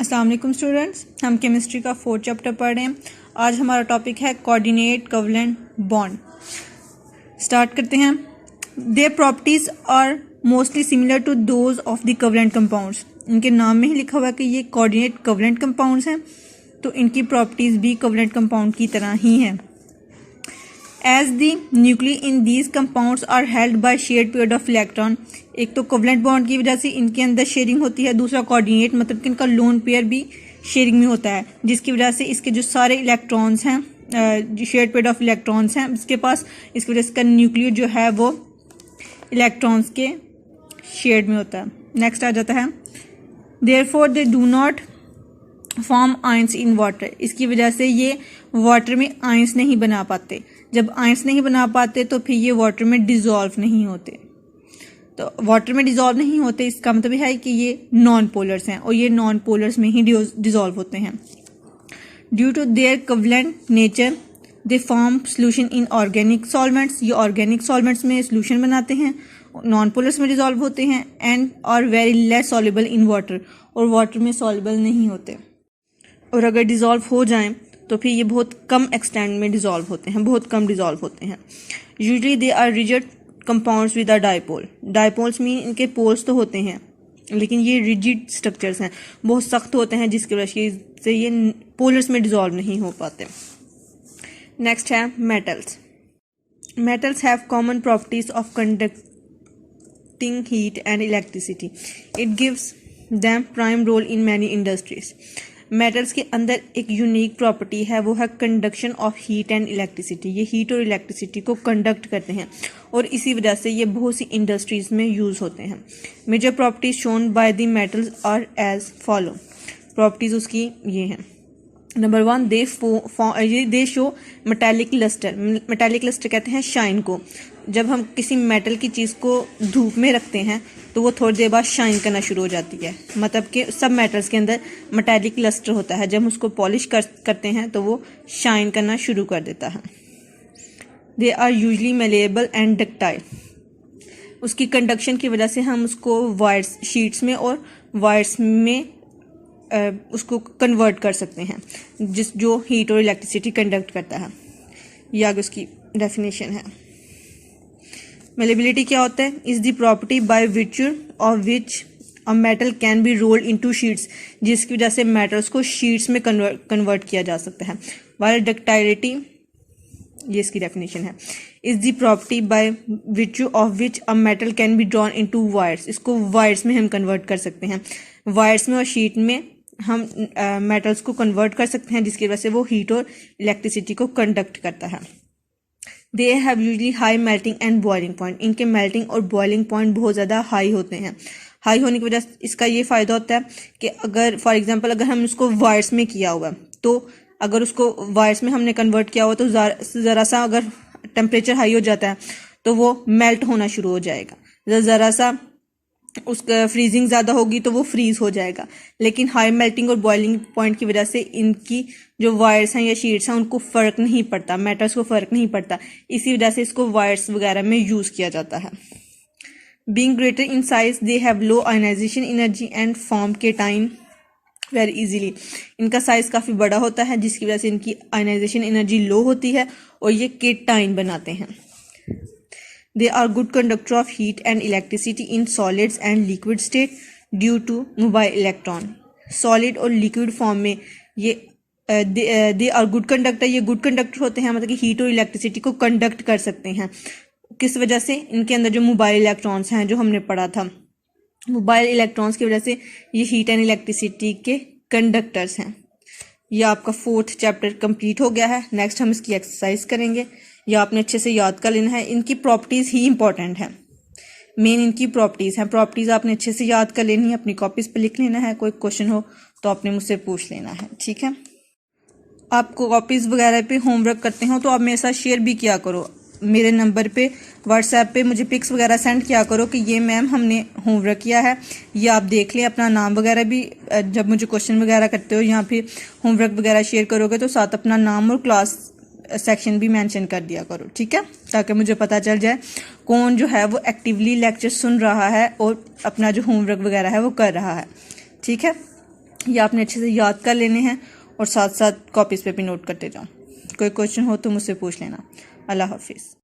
अस्सलाम वालेकुम स्टूडेंट्स, हम केमिस्ट्री का 4th चैप्टर पढ़ रहे हैं। आज हमारा टॉपिक है कोऑर्डिनेट कोवलेंट बॉन्ड। स्टार्ट करते हैं। Their properties are mostly similar to those of the covalent compounds. इनके नाम में ही लिखा हुआ है कि ये कोऑर्डिनेट कोवलेंट कंपाउंड्स हैं, तो इनकी प्रॉपर्टीज भी कोवलेंट कंपाउंड की तरह ही हैं। As the nuclei in these compounds are held by shared pair of electron. एक तो कोवलेंट बॉन्ड की वजह से इनके अंदर शेयरिंग होती है, दूसरा कोऑर्डिनेट मतलब कि इनका लोन पेयर भी शेयरिंग में होता है, जिसकी वजह से इसके जो सारे इलेक्ट्रॉन्स हैं, जो शेयर्ड पेयर ऑफ इलेक्ट्रॉन्स हैं इसके पास, इसकी वजह से इसका न्यूक्लियर जो है वो इलेक्ट्रॉन्स के शेयर्ड में होता है। नेक्स्ट आ जाता है therefore they do not form ions in water. इसकी वजह से ये वाटर में आयंस नहीं बना पाते। जब आयंस नहीं बना पाते तो फिर ये वाटर में डिजॉल्व नहीं होते। तो वाटर में डिजॉल्व नहीं होते इसका मतलब है कि ये नॉन पोलर्स हैं, और ये नॉन पोलर्स में ही डिजॉल्व होते हैं। Due to their covalent nature they form solution in organic solvents. ये ऑर्गेनिक सॉल्वेंट्स में सोल्यूशन बनाते हैं, नॉन पोलर्स में डिजॉल्व होते हैं, and are very less soluble in water, और वाटर में सॉल्युबल नहीं होते। और अगर डिजॉल्व हो जाएं तो फिर ये बहुत कम एक्सटेंड में डिजॉल्व होते हैं, बहुत कम डिजॉल्व होते हैं। Usually they are rigid compounds with a dipole. Dipoles mean इनके पोल्स तो होते हैं, लेकिन ये रिजिड स्ट्रक्चर्स हैं, बहुत सख्त होते हैं, जिसकी वजह से ये पोलर्स में डिजॉल्व नहीं हो पाते। नेक्स्ट है metals. Metals have common properties of conducting heat and electricity. It gives them prime role in many industries. Metals के अंदर एक यूनिक प्रॉपर्टी है, वो है conduction of heat and electricity. ये हीट और इलेक्ट्रिसिटी को कंडक्ट करते हैं, और इसी वजह से ये बहुत सी इंडस्ट्रीज में यूज होते हैं। Major properties shown by the metals are as follow. Properties उसकी ये हैं। Number 1, they show metallic lustre. Metallic lustre कहते हैं शाइन को। जब हम किसी मेटल की चीज़ को धूप में रखते हैं तो वो थोड़ी देर बाद शाइन करना शुरू हो जाती है, मतलब कि सब मेटल्स के अंदर मेटालिक लस्टर होता है। जब हम उसको पॉलिश करते हैं तो वो शाइन करना शुरू कर देता है। They are usually malleable and ductile. उसकी कंडक्शन की वजह से हम उसको वायर्स, शीट्स में और वायर्स में उसको कन्वर्ट कर सकते हैं, जो हीट और इलेक्ट्रिसिटी कंडक्ट करता है। ये आगे उसकी डेफिनेशन है। मेलेबिलिटी क्या होता है? Is the property by virtue of which a metal can be rolled into sheets. जिसकी वजह से मेटल्स को शीट्स में कन्वर्ट किया जा सकता है। वाइल डक्टाइलिटी, ये इसकी डेफिनेशन है, is the property by virtue of which a metal can be drawn into wires. इसको वायर्स में हम कन्वर्ट कर सकते हैं। वायर्स में और शीट में हम मेटल्स को कन्वर्ट कर सकते हैं, जिसकी वजह से वो हीट और इलेक्ट्रिसिटी को कंडक्ट करता है। They have usually high melting and boiling point. इनके मेल्टिंग और बॉइलिंग पॉइंट बहुत ज़्यादा हाई होते हैं। हाई होने की वजह से इसका ये फ़ायदा होता है कि अगर फॉर एग्जांपल अगर हम उसको वायर्स में किया हुआ, तो अगर उसको वायर्स में हमने कन्वर्ट किया हुआ तो ज़रा सा अगर टेम्परेचर हाई हो जाता है तो वो मेल्ट होना शुरू हो जाएगा। ज़रा सा उसका फ्रीजिंग ज़्यादा होगी तो वो फ्रीज हो जाएगा। लेकिन हाई मेल्टिंग और बॉइलिंग पॉइंट की वजह से इनकी जो वायर्स हैं या शीट्स हैं उनको फ़र्क नहीं पड़ता, मेटल्स को फ़र्क नहीं पड़ता। इसी वजह से इसको वायर्स वगैरह में यूज़ किया जाता है। Being greater in size they have low ionization energy and form cation very easily. इनका साइज काफ़ी बड़ा होता है, जिसकी वजह से इनकी आयनाइजेशन एनर्जी लो होती है और ये केटाइन बनाते हैं। They are good conductor of heat and electricity in solids and liquid state due to mobile electron. Solid और liquid form में ये they are good conductor, ये good conductor होते हैं, मतलब कि हीट और इलेक्ट्रिसिटी को कंडक्ट कर सकते हैं। किस वजह से? इनके अंदर जो मोबाइल इलेक्ट्रॉन्स हैं, जो हमने पढ़ा था, मोबाइल इलेक्ट्रॉन्स की वजह से ये हीट एंड इलेक्ट्रिसिटी के कंडक्टर्स हैं। ये आपका 4th चैप्टर कंप्लीट हो गया है। नेक्स्ट हम इसकी एक्सरसाइज करेंगे। या आपने अच्छे से याद कर लेना है। इनकी प्रॉपर्टीज़ ही इंपॉर्टेंट है, मेन इनकी प्रॉपर्टीज़ हैं। प्रॉपर्टीज़ आपने अच्छे से याद कर लेनी है, अपनी कॉपीज़ पे लिख लेना है। कोई क्वेश्चन हो तो आपने मुझसे पूछ लेना है, ठीक है। आप कॉपीज़ वगैरह पे होमवर्क करते हो तो आप मेरे साथ शेयर भी किया करो। मेरे नंबर पे व्हाट्सएप पे मुझे पिक्स वगैरह सेंड किया करो कि ये मैम हमने होमवर्क किया है। ये आप देख लें, अपना नाम वगैरह भी, जब मुझे क्वेश्चन वगैरह करते हो या फिर होमवर्क वगैरह शेयर करोगे तो साथ अपना नाम और क्लास सेक्शन भी मेंशन कर दिया करो, ठीक है, ताकि मुझे पता चल जाए कौन जो है वो एक्टिवली लेक्चर सुन रहा है और अपना जो होमवर्क वगैरह है वो कर रहा है, ठीक है। ये आपने अच्छे से याद कर लेने हैं और साथ साथ कॉपीज़ पे भी नोट करते जाओ। कोई क्वेश्चन हो तो मुझसे पूछ लेना। अल्लाह हाफिज़।